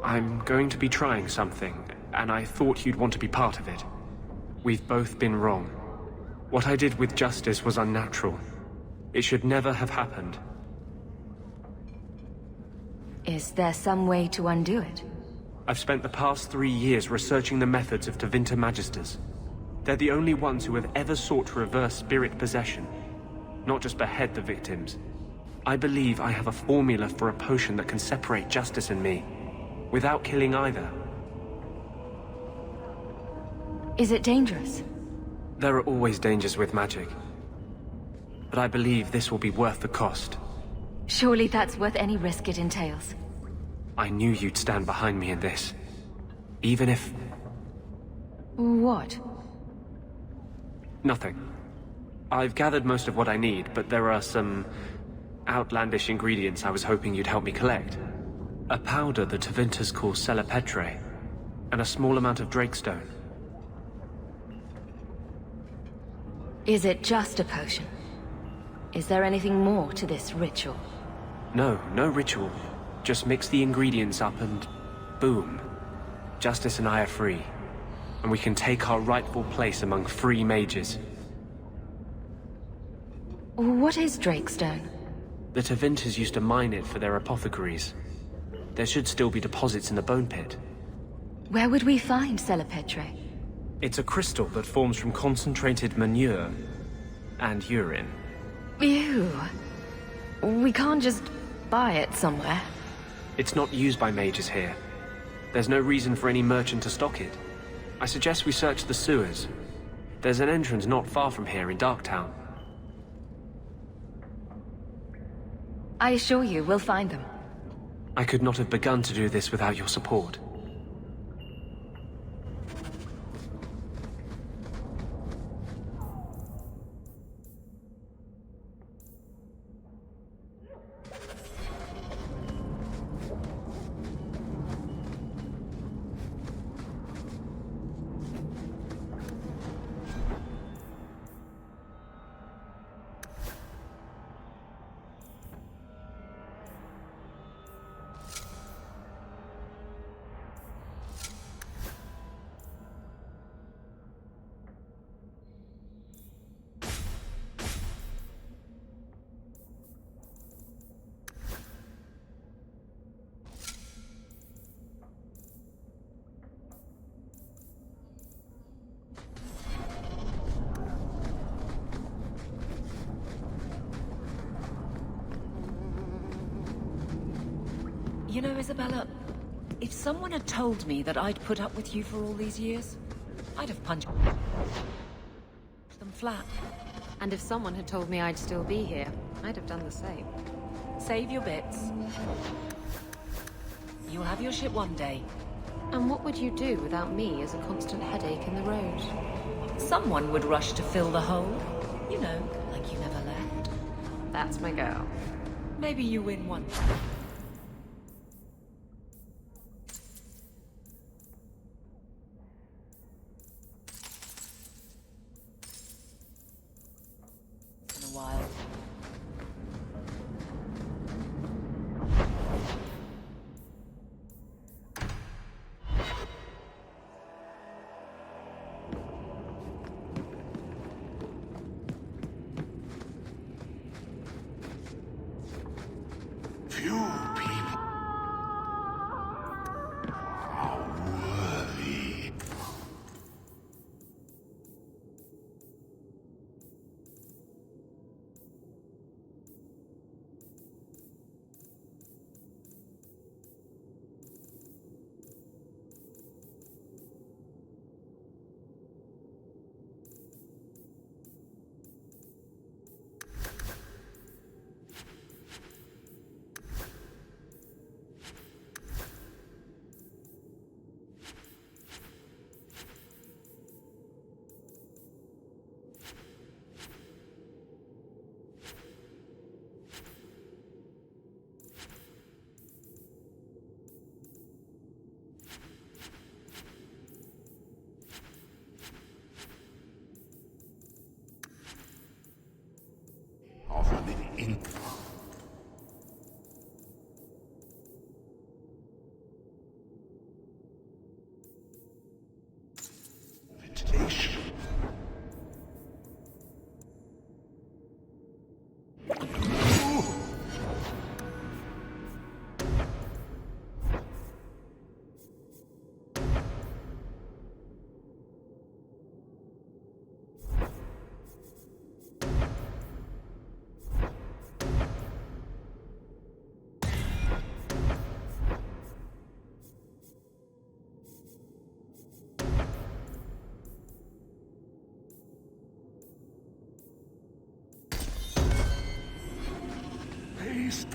I'm going to be trying something, and I thought you'd want to be part of it. We've both been wrong. What I did with Justice was unnatural. It should never have happened. Is there some way to undo it? I've spent the past 3 years researching the methods of Tevinter Magisters. They're the only ones who have ever sought to reverse spirit possession, not just behead the victims. I believe I have a formula for a potion that can separate Justice and me, without killing either. Is it dangerous? There are always dangers with magic. But I believe this will be worth the cost. Surely that's worth any risk it entails. I knew you'd stand behind me in this. Even if... What? Nothing. I've gathered most of what I need, but there are some outlandish ingredients I was hoping you'd help me collect. A powder the Tevinters call Celepetre, and a small amount of Drakestone. Is it just a potion? Is there anything more to this ritual? No ritual. Just mix the ingredients up and... boom. Justice and I are free. And we can take our rightful place among free mages. What is Drakestone? The Tevinters used to mine it for their apothecaries. There should still be deposits in the bone pit. Where would we find Celepetre? It's a crystal that forms from concentrated manure and urine. Ew. We can't just buy it somewhere. It's not used by mages here. There's no reason for any merchant to stock it. I suggest we search the sewers. There's an entrance not far from here in Darktown. I assure you, we'll find them. I could not have begun to do this without your support. You know, Isabella, if someone had told me that I'd put up with you for all these years, I'd have punched them flat. And if someone had told me I'd still be here, I'd have done the same. Save your bits. You'll have your ship one day. And what would you do without me as a constant headache in the road? Someone would rush to fill the hole. You know, like you never left. That's my girl. Maybe you win one. In a while. Few people are worthy. beast.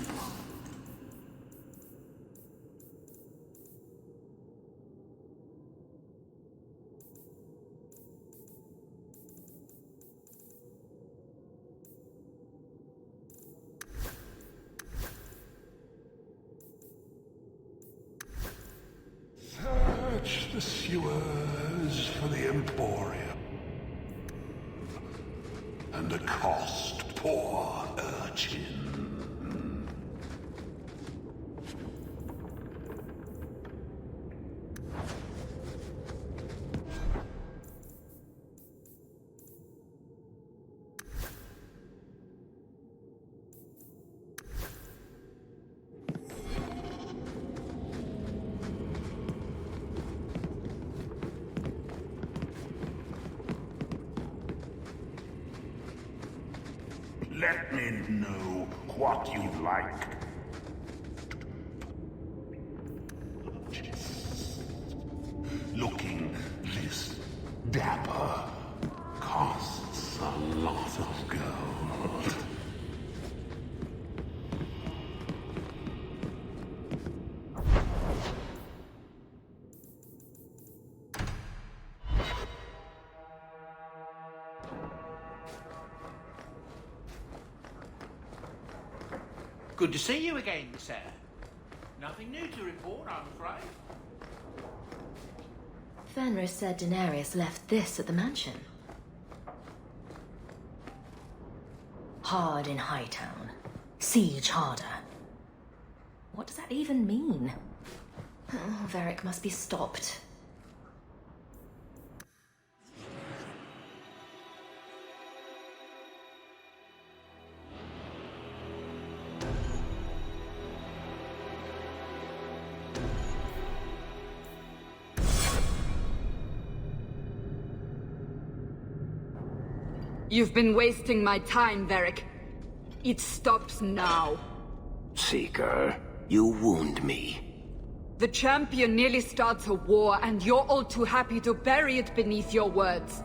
Search the sewers for the Emporium. And accost poor urchin. Let me know what you'd like. Looking this dapper costs a lot of gold. Good to see you again, sir. Nothing new to report, I'm afraid. Fenris said Daenerys left this at the mansion. Hard in Hightown. Siege harder. What does that even mean? Oh, Varric must be stopped. You've been wasting my time, Varric. It stops now. Seeker, you wound me. The champion nearly starts a war, and you're all too happy to bury it beneath your words.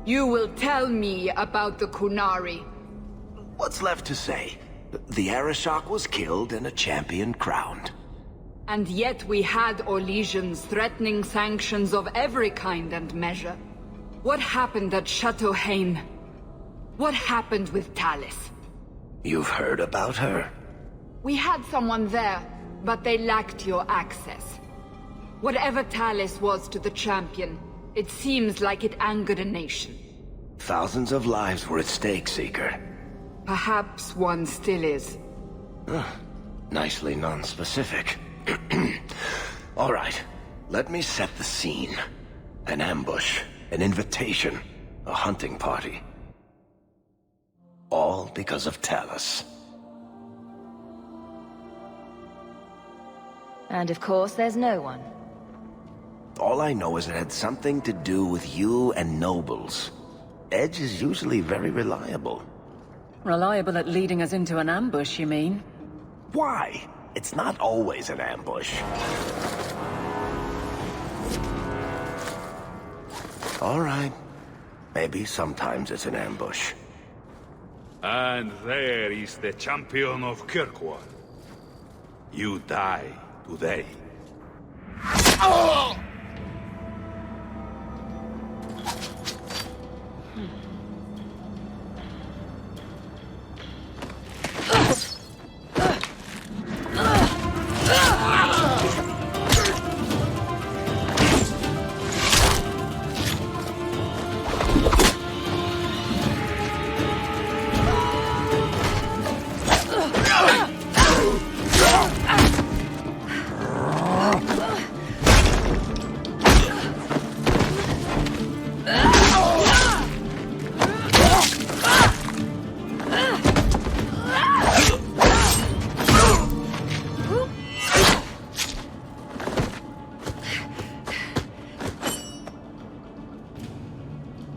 You will tell me about the Kunari. What's left to say? The Arishok was killed and a champion crowned. And yet we had Orlesians threatening sanctions of every kind and measure. What happened at Chateau Hain? What happened with Tallis? You've heard about her? We had someone there, but they lacked your access. Whatever Tallis was to the champion, it seems like it angered a nation. Thousands of lives were at stake, Seeker. Perhaps one still is. Nicely non-specific. All right, let me set the scene. An ambush, an invitation, a hunting party. All because of Tallis. And of course, there's no one. All I know is it had something to do with you and nobles. Edge is usually very reliable. Reliable at leading us into an ambush, you mean? Why? It's not always an ambush. All right. Maybe sometimes it's an ambush. And there is the champion of Kirkwall. You die today. Oh!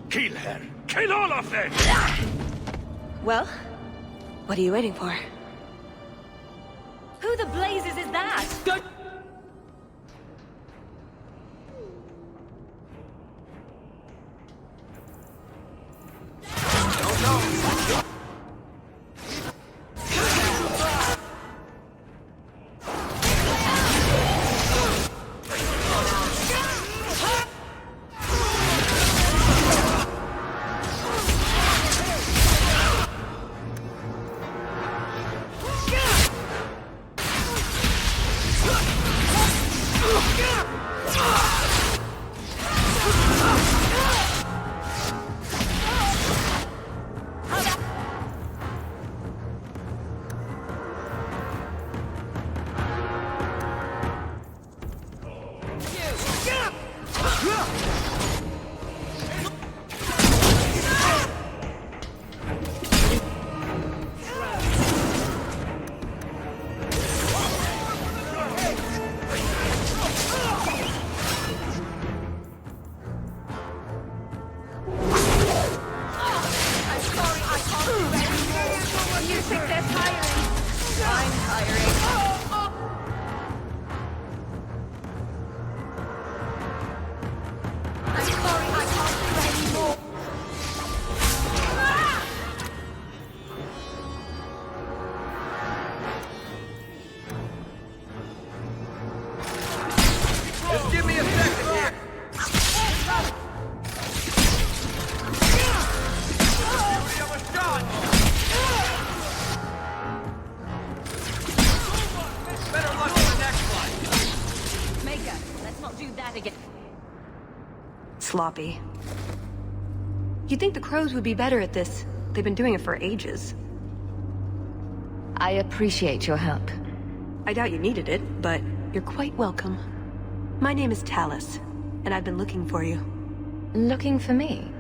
Kill her! Kill all of them! Well, what are you waiting for? Who the blazes is that? You think they're tiring? I'm tiring. I'm sorry, I can't do anymore. Just give me a second here. Better luck on the next one. Maker, let's not do that again. Sloppy. You'd think the crows would be better at this. They've been doing it for ages. I appreciate your help. I doubt you needed it, but you're quite welcome. My name is Tallis, and I've been looking for you. Looking for me?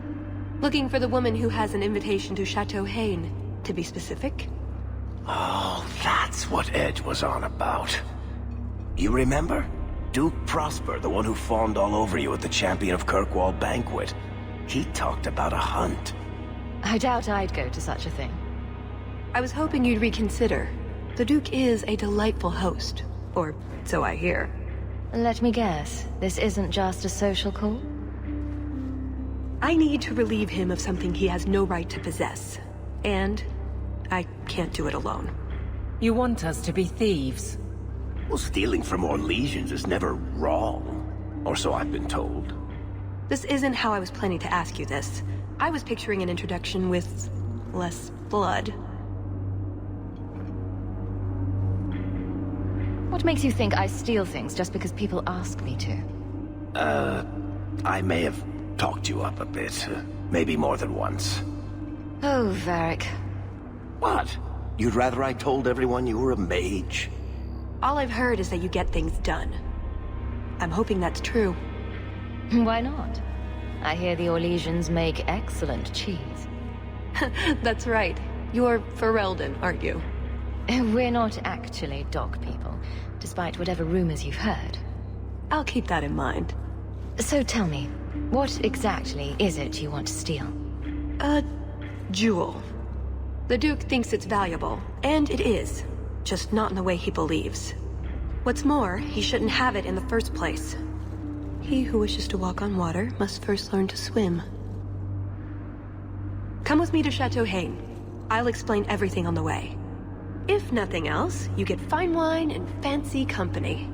Looking for the woman who has an invitation to Chateau Haine, to be specific. Oh, that's what Edge was on about. You remember? Duke Prosper, the one who fawned all over you at the Champion of Kirkwall banquet. He talked about a hunt. I doubt I'd go to such a thing. I was hoping you'd reconsider. The Duke is a delightful host, or so I hear. Let me guess, this isn't just a social call? I need to relieve him of something he has no right to possess. And I can't do it alone. You want us to be thieves? Well, stealing from Orlesians is never wrong. Or so I've been told. This isn't how I was planning to ask you this. I was picturing an introduction with less blood. What makes you think I steal things just because people ask me to? I may have talked you up a bit. Maybe more than once. Oh, Varric. What? You'd rather I told everyone you were a mage? All I've heard is that you get things done. I'm hoping that's true. Why not? I hear the Orlesians make excellent cheese. That's right. You're Ferelden, aren't you? We're not actually dog people, despite whatever rumors you've heard. I'll keep that in mind. So tell me, what exactly is it you want to steal? A jewel. The Duke thinks it's valuable, and it is. Just not in the way he believes. What's more, he shouldn't have it in the first place. He who wishes to walk on water must first learn to swim. Come with me to Chateau Haine. I'll explain everything on the way. If nothing else, you get fine wine and fancy company.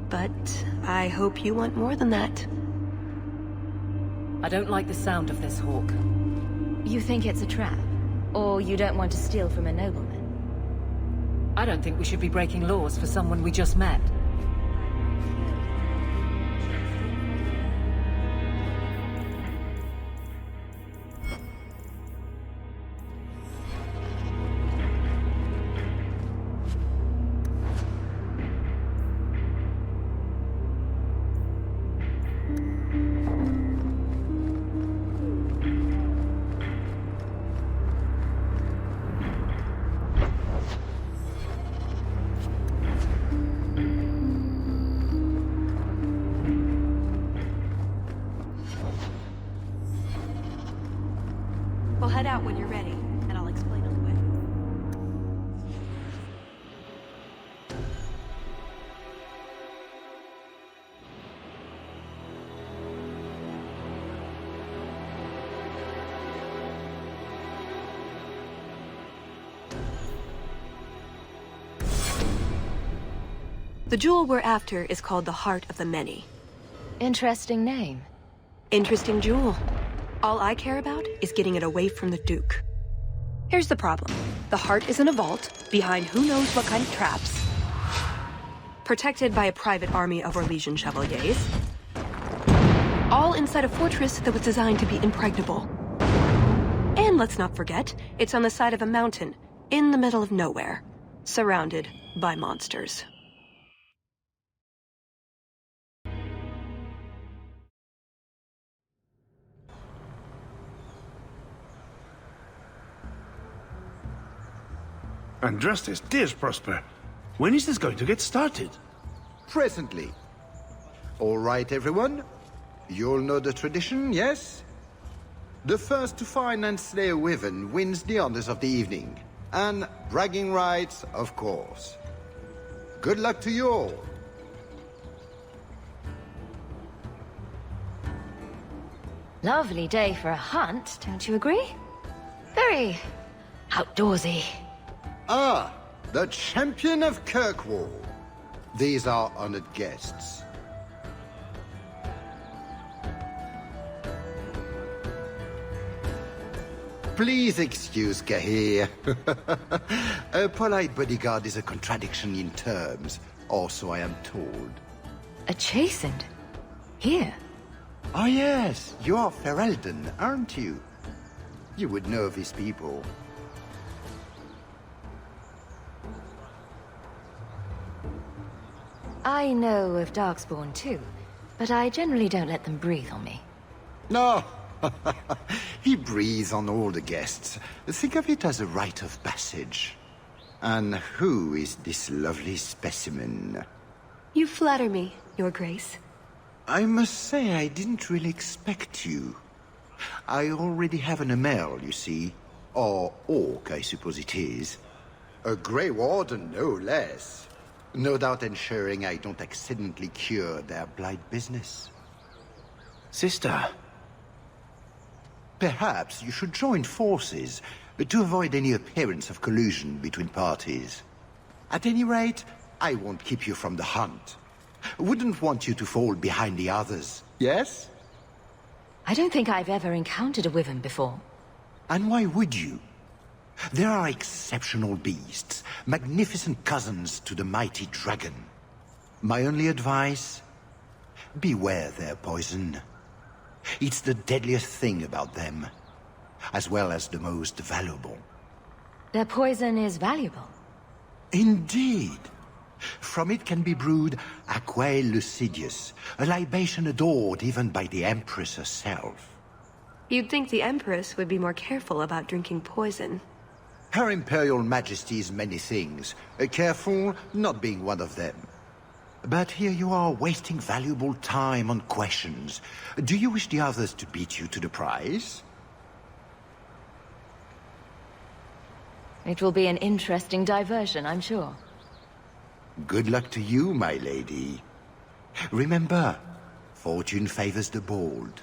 But I hope you want more than that. I don't like the sound of this, Hawk. You think it's a trap? Or you don't want to steal from a nobleman? I don't think we should be breaking laws for someone we just met. We'll head out when you're ready, and I'll explain on the way. The jewel we're after is called the Heart of the Many. Interesting name. Interesting jewel. All I care about is getting it away from the Duke. Here's the problem. The heart is in a vault, behind who knows what kind of traps. Protected by a private army of Orlesian chevaliers. All inside a fortress that was designed to be impregnable. And let's not forget, it's on the side of a mountain, in the middle of nowhere. Surrounded by monsters. Andrastes, dear Prosper, when is this going to get started? Presently. All right, everyone. You'll know the tradition, yes? The first to find and slay a wyvern wins the honors of the evening. And bragging rights, of course. Good luck to you all. Lovely day for a hunt, don't you agree? Very outdoorsy. Ah, the champion of Kirkwall. These are honored guests. Please excuse Kahir. A polite bodyguard is a contradiction in terms, or so I am told. A chastened? Here? Oh yes, you are Ferelden, aren't you? You would know these people. I know of Darkspawn too, but I generally don't let them breathe on me. No, he breathes on all the guests. Think of it as a rite of passage. And who is this lovely specimen? You flatter me, Your Grace. I must say I didn't really expect you. I already have an Amel, you see. Or Orc, I suppose it is. A Grey Warden, no less. No doubt ensuring I don't accidentally cure their blight business. Sister. Perhaps you should join forces to avoid any appearance of collusion between parties. At any rate, I won't keep you from the hunt. Wouldn't want you to fall behind the others, yes? I don't think I've ever encountered a wyvern before. And why would you? There are exceptional beasts, magnificent cousins to the mighty dragon. My only advice? Beware their poison. It's the deadliest thing about them, as well as the most valuable. Their poison is valuable. Indeed. From it can be brewed Aquae Lucidius, a libation adored even by the Empress herself. You'd think the Empress would be more careful about drinking poison. Her Imperial Majesty's many things, careful not being one of them. But here you are wasting valuable time on questions. Do you wish the others to beat you to the prize? It will be an interesting diversion, I'm sure. Good luck to you, my lady. Remember, fortune favors the bold.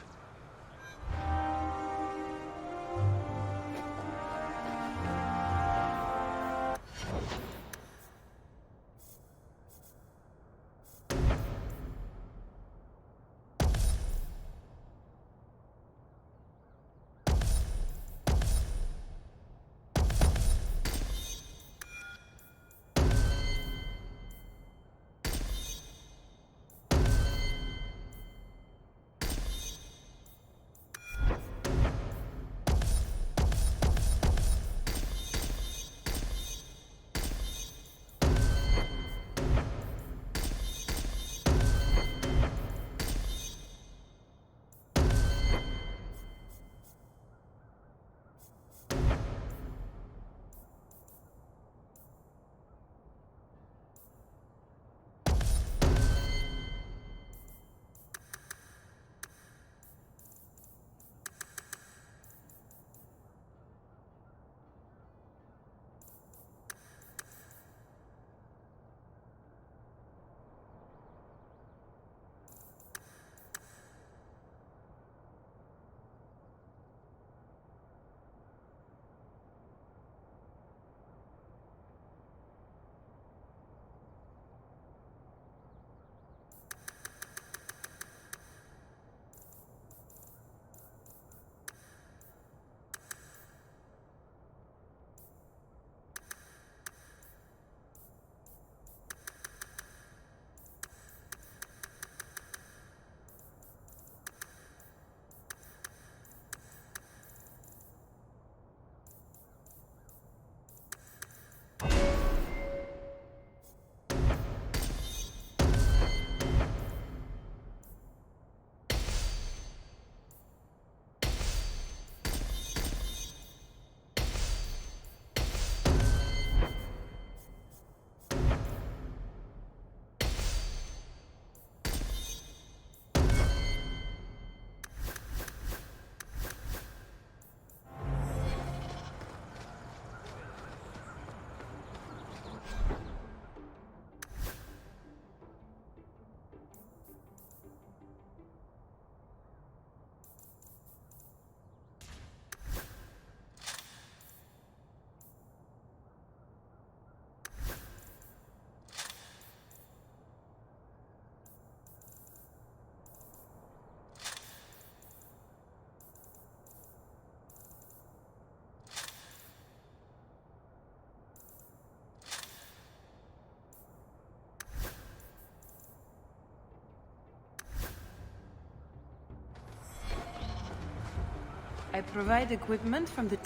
provide equipment from the...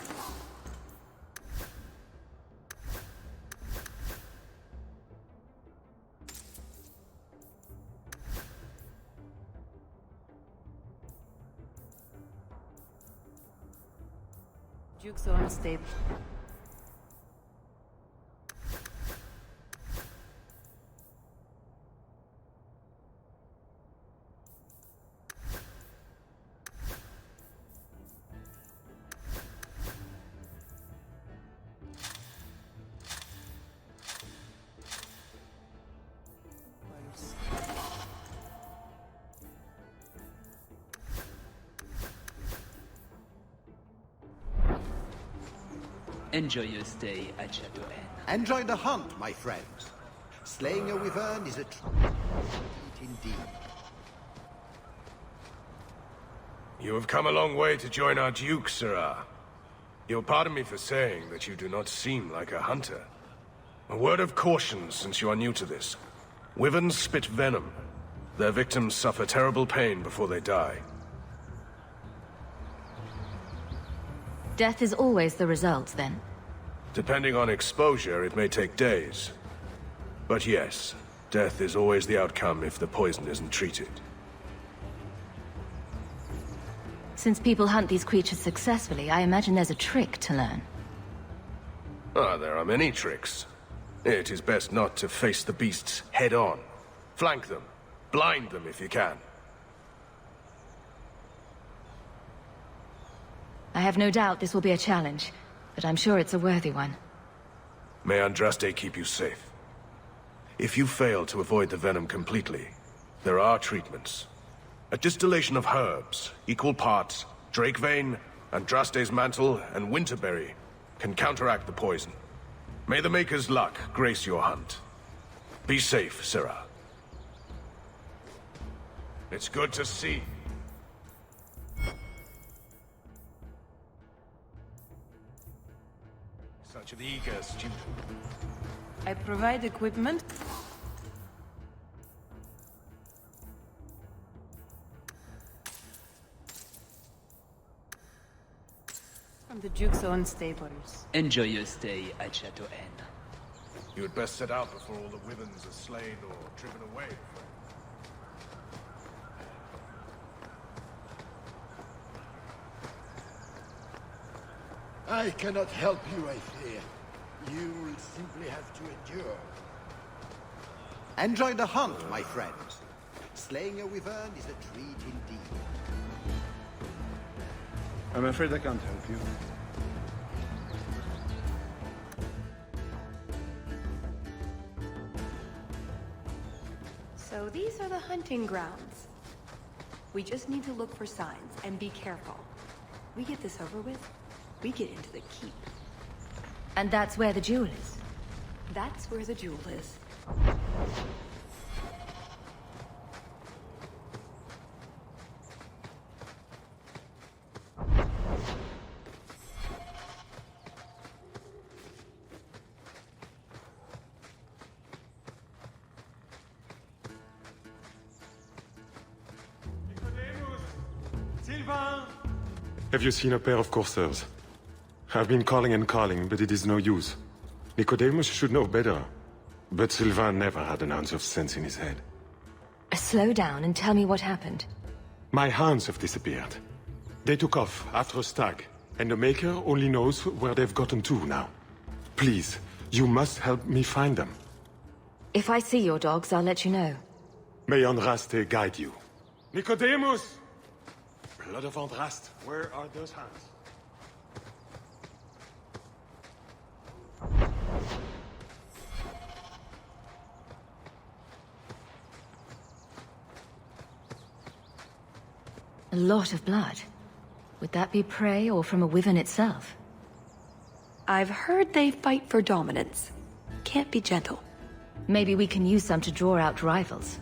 Duke's own stable. Enjoy your stay at Chateau N. Enjoy the hunt, my friends. Slaying a wyvern is a treat indeed. You have come a long way to join our Duke, Sirrah. You'll pardon me for saying that you do not seem like a hunter. A word of caution since you are new to this. Wyverns spit venom. Their victims suffer terrible pain before they die. Death is always the result, then? Depending on exposure, it may take days. But yes, death is always the outcome if the poison isn't treated. Since people hunt these creatures successfully, I imagine there's a trick to learn. Ah, there are many tricks. It is best not to face the beasts head-on. Flank them. Blind them if you can. I have no doubt this will be a challenge, but I'm sure it's a worthy one. May Andraste keep you safe. If you fail to avoid the venom completely, there are treatments. A distillation of herbs, equal parts, Drakevein, Andraste's mantle, and winterberry, can counteract the poison. May the Maker's luck grace your hunt. Be safe, Sirrah. It's good to see. Such an eager student. I provide equipment. From the Duke's own stables. Enjoy your stay at Chateau N. You had best set out before all the wyverns are slain or driven away. I cannot help you, I fear. You will simply have to endure. Enjoy the hunt, my friends. Slaying a wyvern is a treat indeed. I'm afraid I can't help you. So these are the hunting grounds. We just need to look for signs and be careful. We get this over with, we get into the keep. And that's where the jewel is? That's where the jewel is. Have you seen a pair of coursers? I've been calling and calling, but it is no use. Nicodemus should know better. But Sylvain never had an ounce of sense in his head. Slow down and tell me what happened. My hounds have disappeared. They took off after a stag, and the Maker only knows where they've gotten to now. Please, you must help me find them. If I see your dogs, I'll let you know. May Andraste guide you. Nicodemus! Blood of Andraste, where are those hounds? A lot of blood. Would that be prey or from a wyvern itself? I've heard they fight for dominance. Can't be gentle. Maybe we can use some to draw out rivals.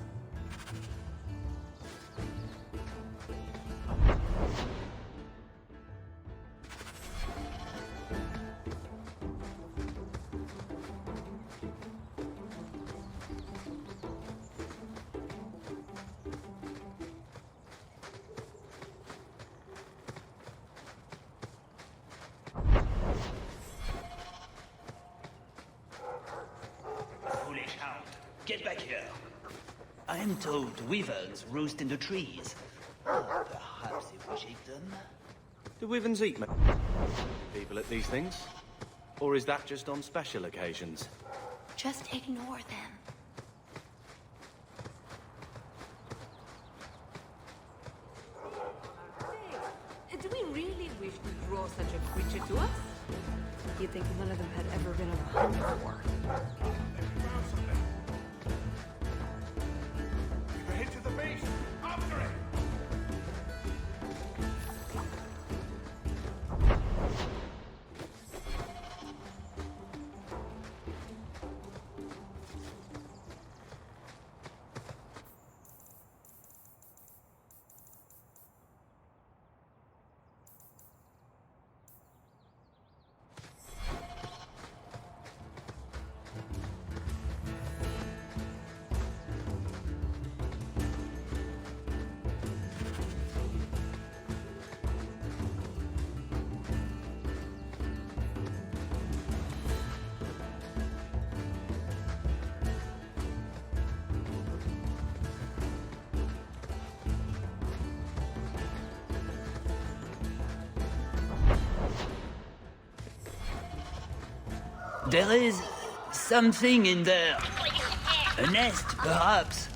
Get back here. I am told wyverns roost in the trees. Or perhaps if we shake them. Do wyverns eat people at these things? Or is that just on special occasions? Just ignore them. Do we really wish to draw such a creature to us? You'd think none of them had ever been on a hunt before. Head to the base! After it! There is something in there. A nest, perhaps.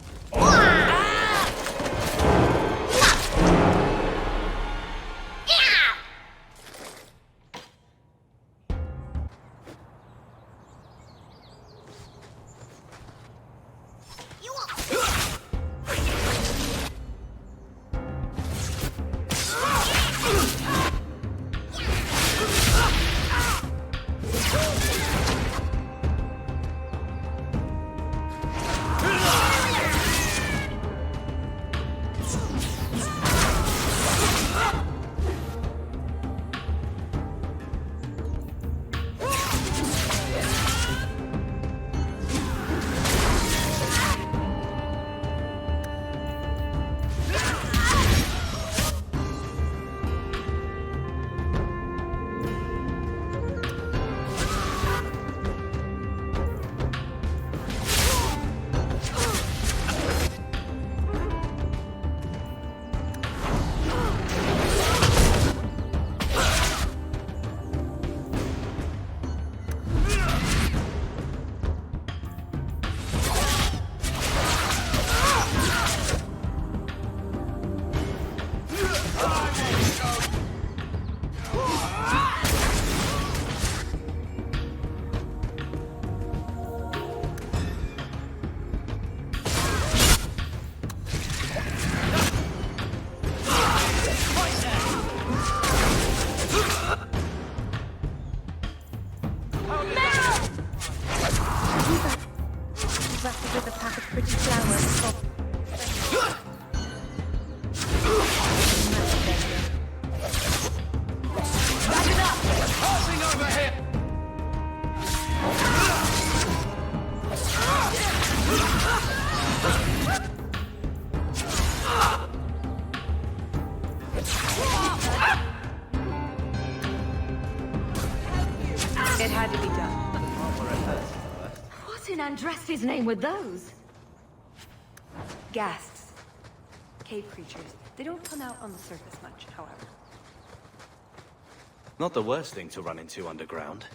It had to be done. What in Andraste's name were those? Ghasts. Cave creatures. They don't come out on the surface much, however. Not the worst thing to run into underground.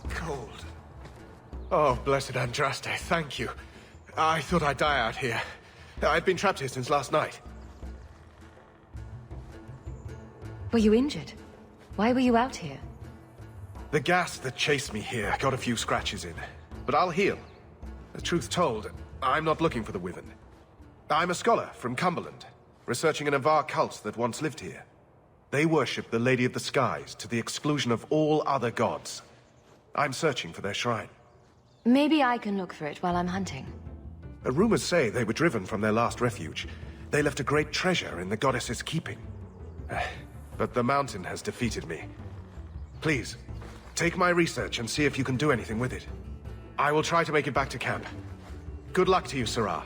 Cold. Oh, blessed Andraste, thank you. I thought I'd die out here. I've been trapped here since last night. Were you injured? Why were you out here? The gas that chased me here got a few scratches in, but I'll heal. The truth told, I'm not looking for the Wyvern. I'm a scholar from Cumberland, researching an Avar cult that once lived here. They worship the Lady of the Skies to the exclusion of all other gods. I'm searching for their shrine. Maybe I can look for it while I'm hunting. Rumors say they were driven from their last refuge. They left a great treasure in the goddess's keeping. But the mountain has defeated me. Please, take my research and see if you can do anything with it. I will try to make it back to camp. Good luck to you, Sarah.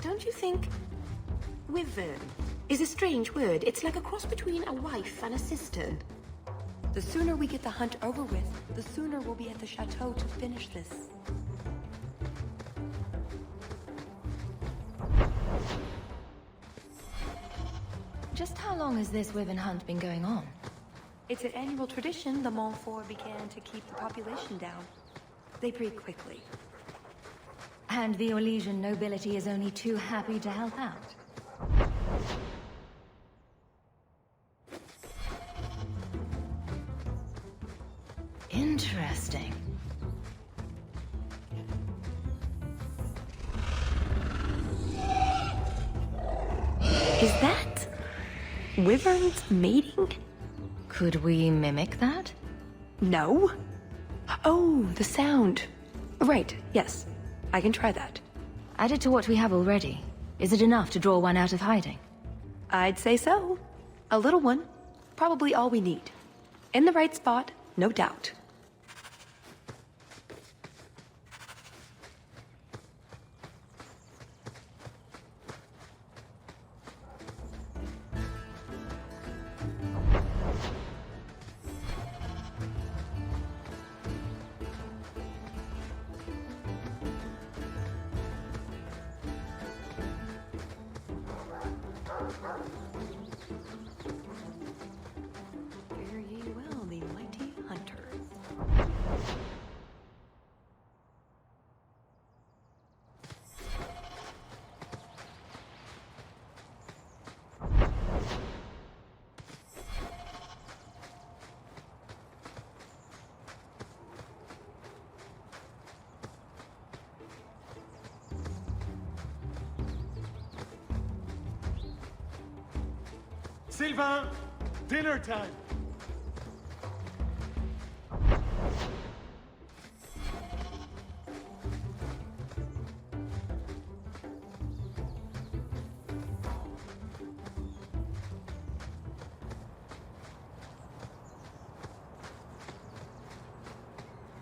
Don't you think wyvern is a strange word? It's like a cross between a wife and a sister. The sooner we get the hunt over with, the sooner we'll be at the chateau to finish this. Just how long has this wyvern hunt been going on? It's an annual tradition the Montfort began to keep the population down. They breed quickly. And the Orlesian nobility is only too happy to help out. Interesting. Is that wyverns mating? Could we mimic that? No. Oh, the sound. Right, yes. I can try that. Add it to what we have already. Is it enough to draw one out of hiding? I'd say so. A little one. Probably all we need. In the right spot, no doubt. Fare ye well, the mighty hunters. Sylvain! Dinner time!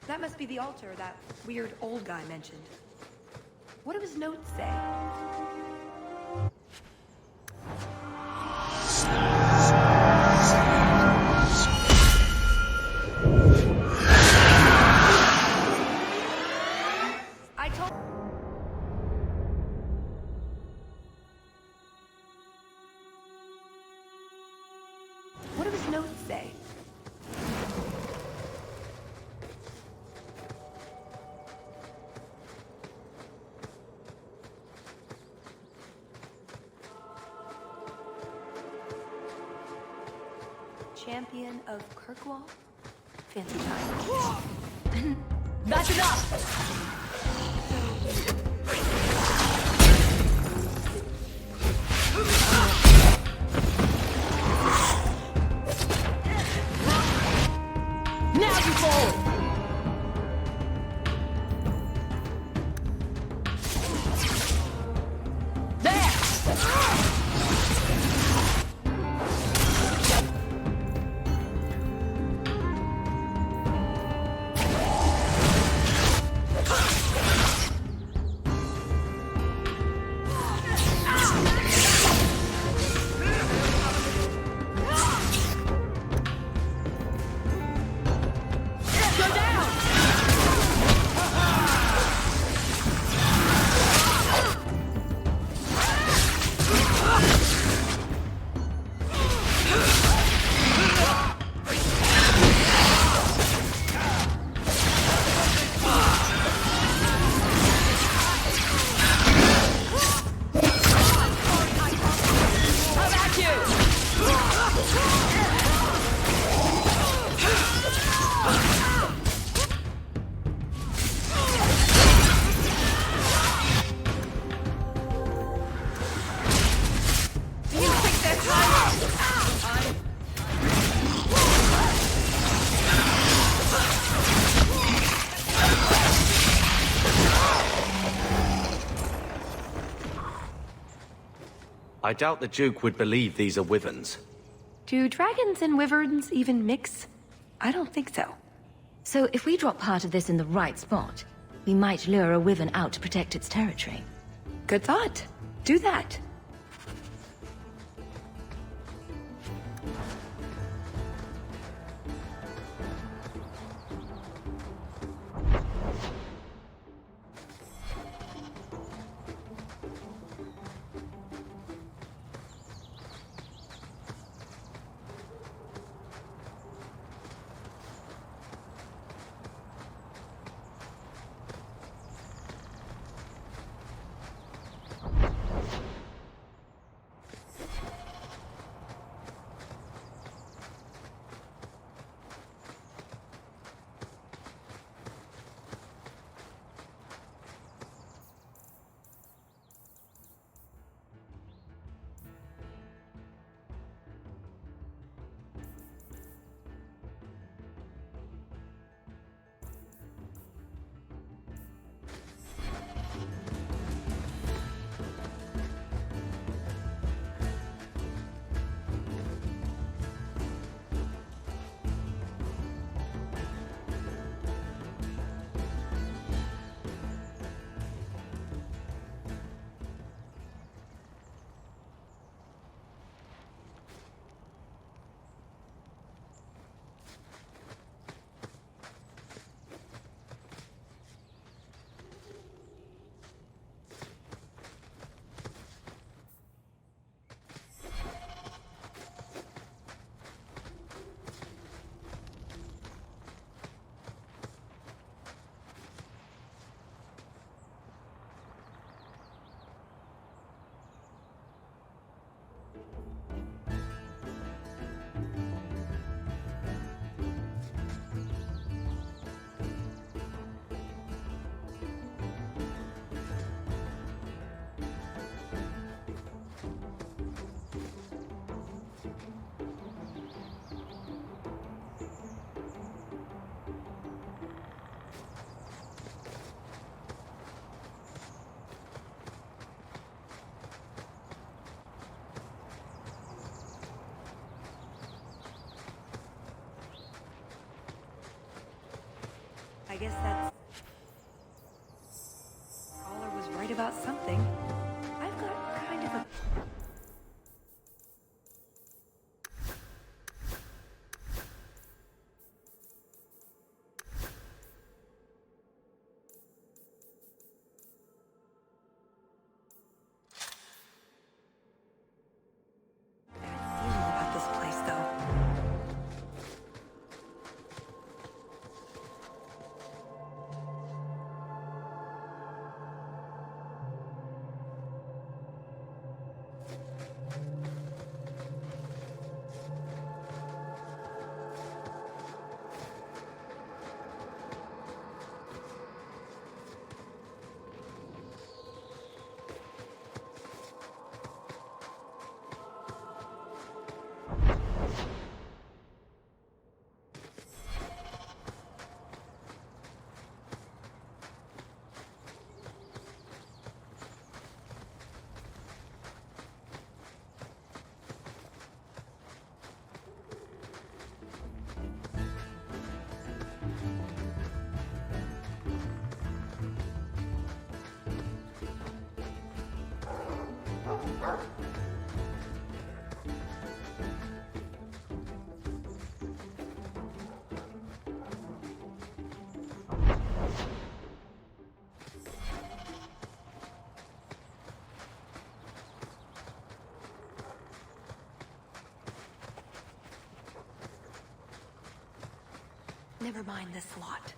That must be the altar that weird old guy mentioned. What do his notes say? I told... What do his notes say? Champion of Kirkwall? Fancy time. That's enough! Now you fall! There! I doubt the Duke would believe these are wyverns. Do dragons and wyverns even mix? I don't think so. So if we drop part of this in the right spot, we might lure a wyvern out to protect its territory. Good thought. Do that. I guess that's... Caller was right about something. I've got kind of a... feeling about this place, though. Never mind this lot.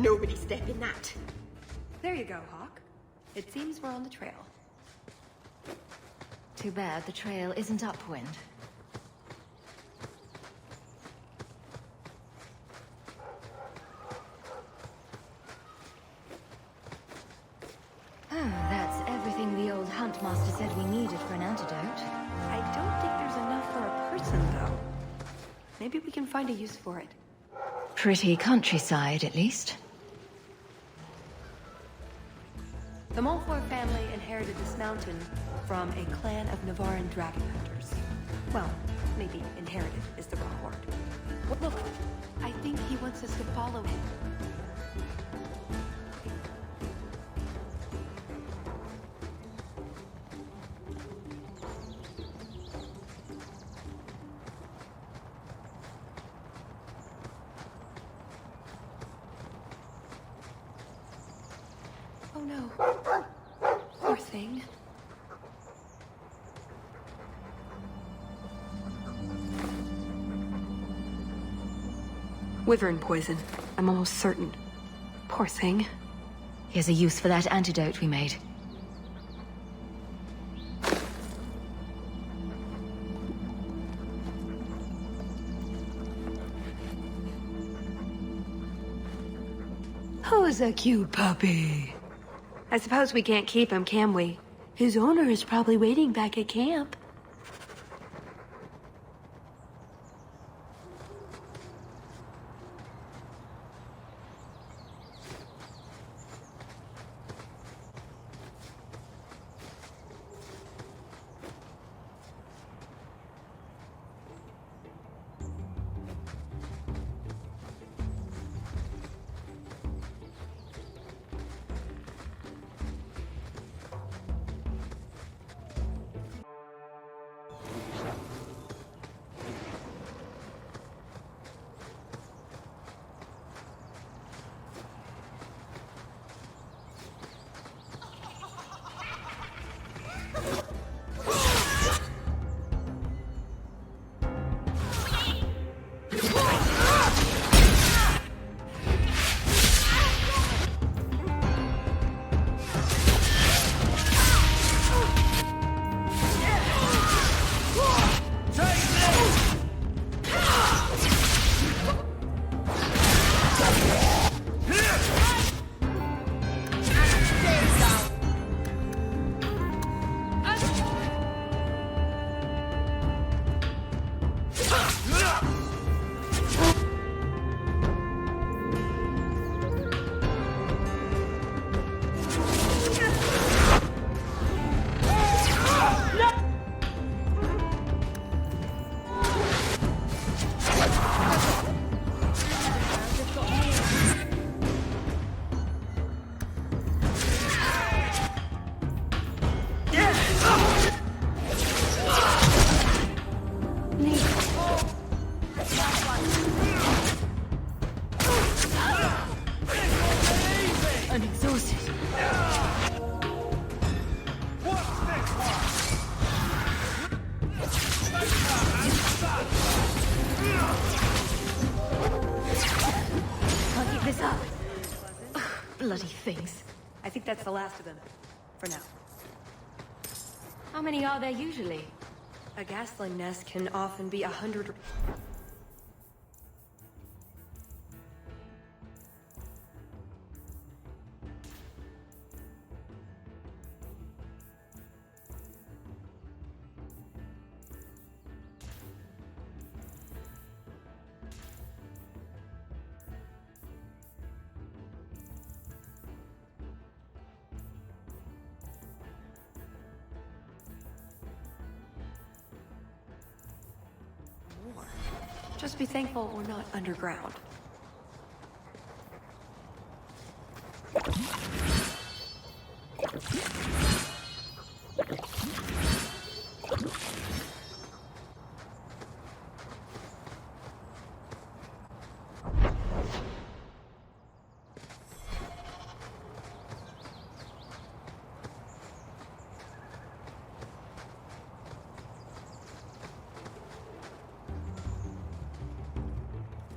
nobody step in that. There you go, Hawk. It seems we're on the trail. Too bad the trail isn't upwind. Oh, that's everything the old Huntmaster said we needed for an antidote. I don't think there's enough for a person, though. Maybe we can find a use for it. Pretty countryside, at least. The Montfort family inherited this mountain from a clan of Navarran dragon hunters. Well, maybe inherited is the wrong word. Look, I think he wants us to follow him. Oh no. Poor thing. Wyvern poison. I'm almost certain. Poor thing. Here's a use for that antidote we made. Who's a cute puppy? I suppose we can't keep him, can we? His owner is probably waiting back at camp. I'm exhausted. Can't keep this up. Bloody things. I think that's the last of them. For now. How many are there usually? A gasling nest can often be 100... Just be thankful we're not underground.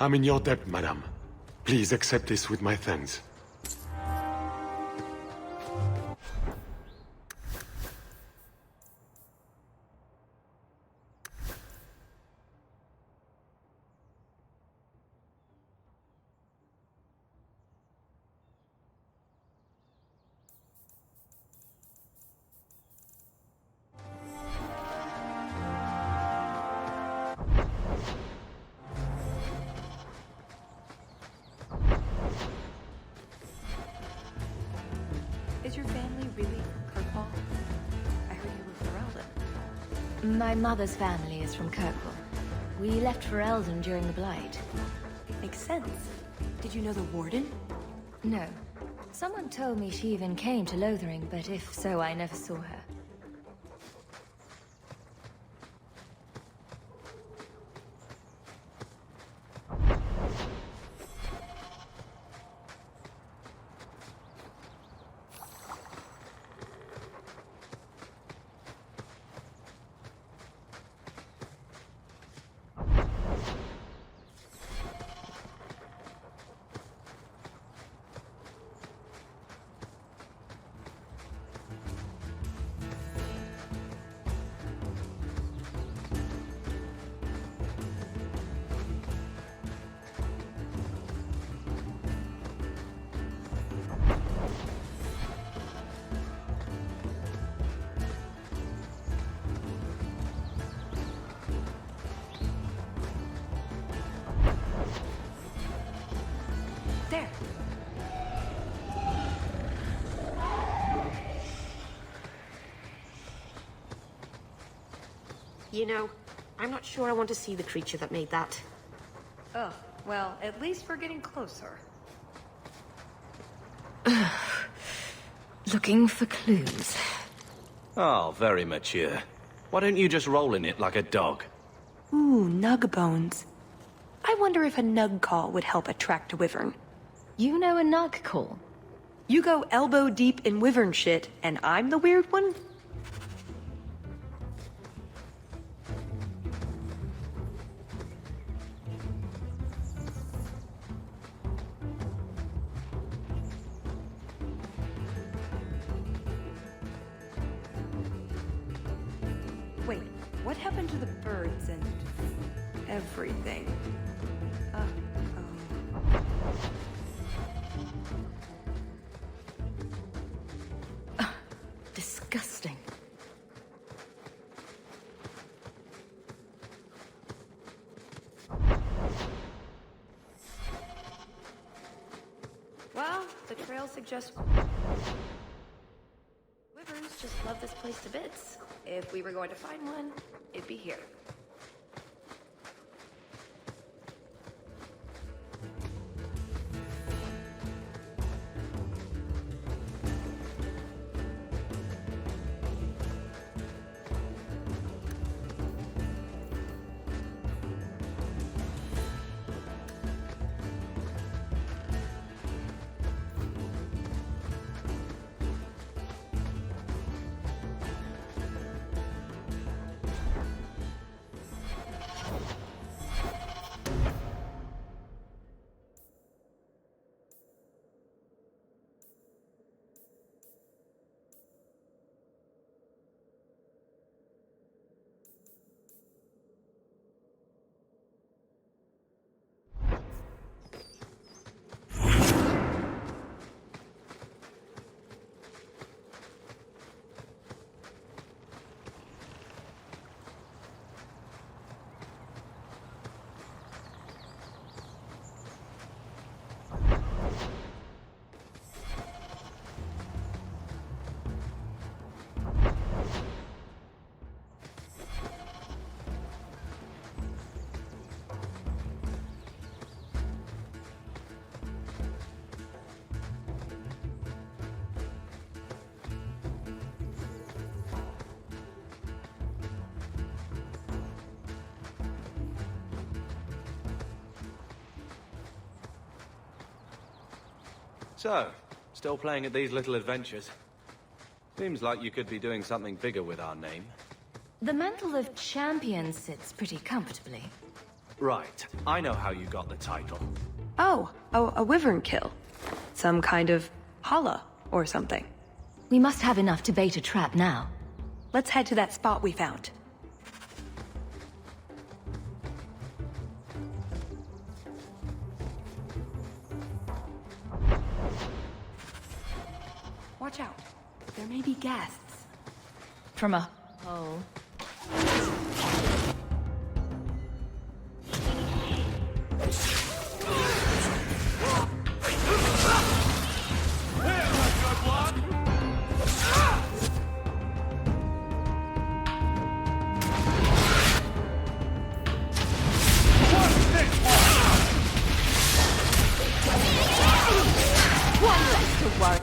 I'm in your debt, madame. Please accept this with my thanks. Is your family really from Kirkwall? I heard you were Ferelden. My mother's family is from Kirkwall. We left for Eldon during the Blight. Makes sense. Did you know the Warden? No. Someone told me she even came to Lothering, but if so, I never saw her. There. You know, I'm not sure I want to see the creature that made that. Oh, well, at least we're getting closer. Looking for clues. Oh, very mature. Why don't you just roll in it like a dog? Ooh, nug bones. I wonder if a nug call would help attract a wyvern. You know a nug call? You go elbow deep in wyvern shit, and I'm the weird one? Wait, what happened to the birds and everything? Disgusting. Well, the trail suggests wyverns just love this place to bits. If we were going to find one, it'd be here. So, still playing at these little adventures. Seems like you could be doing something bigger with our name. The mantle of champion sits pretty comfortably. Right, I know how you got the title. Oh, a wyvern kill. Some kind of holla or something. We must have enough to bait a trap now. Let's head to that spot we found. Watch out. There may be guests. From a hole. One less to worry.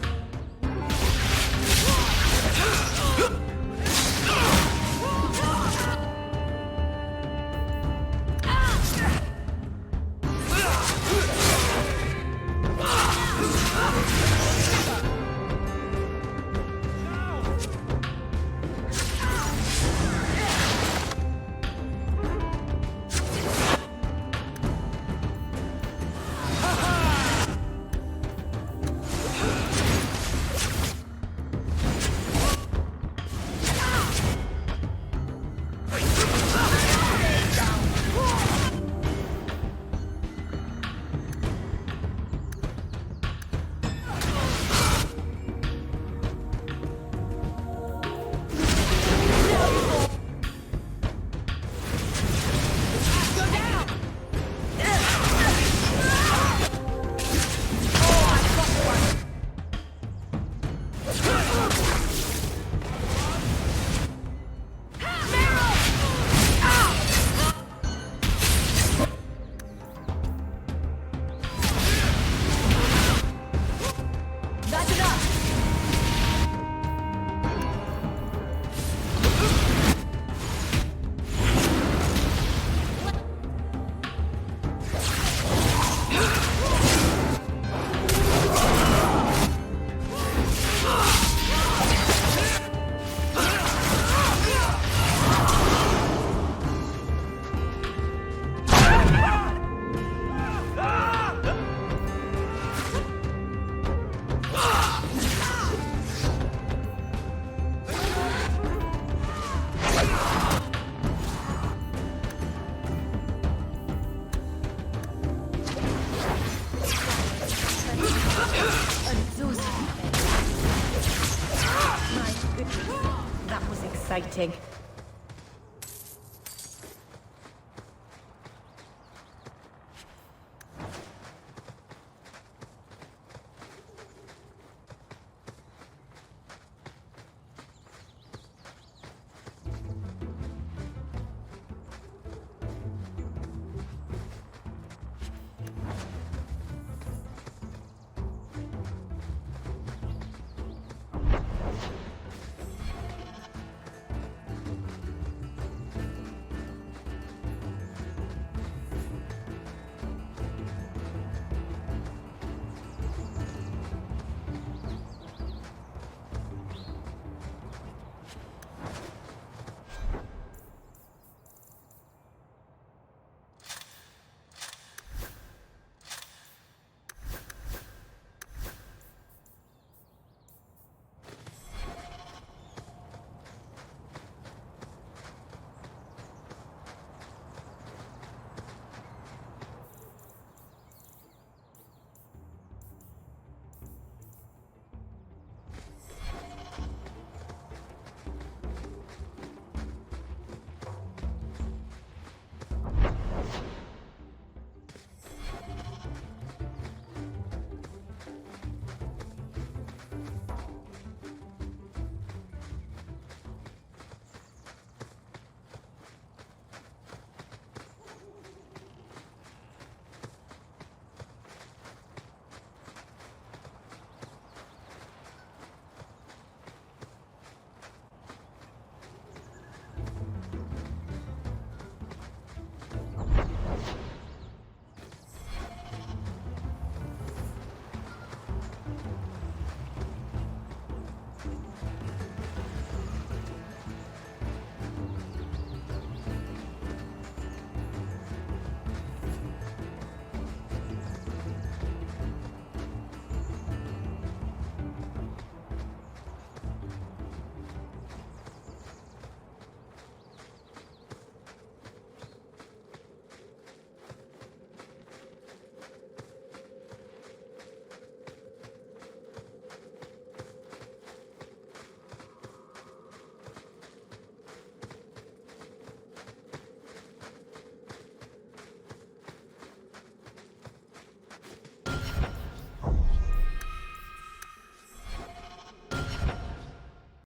That was exciting.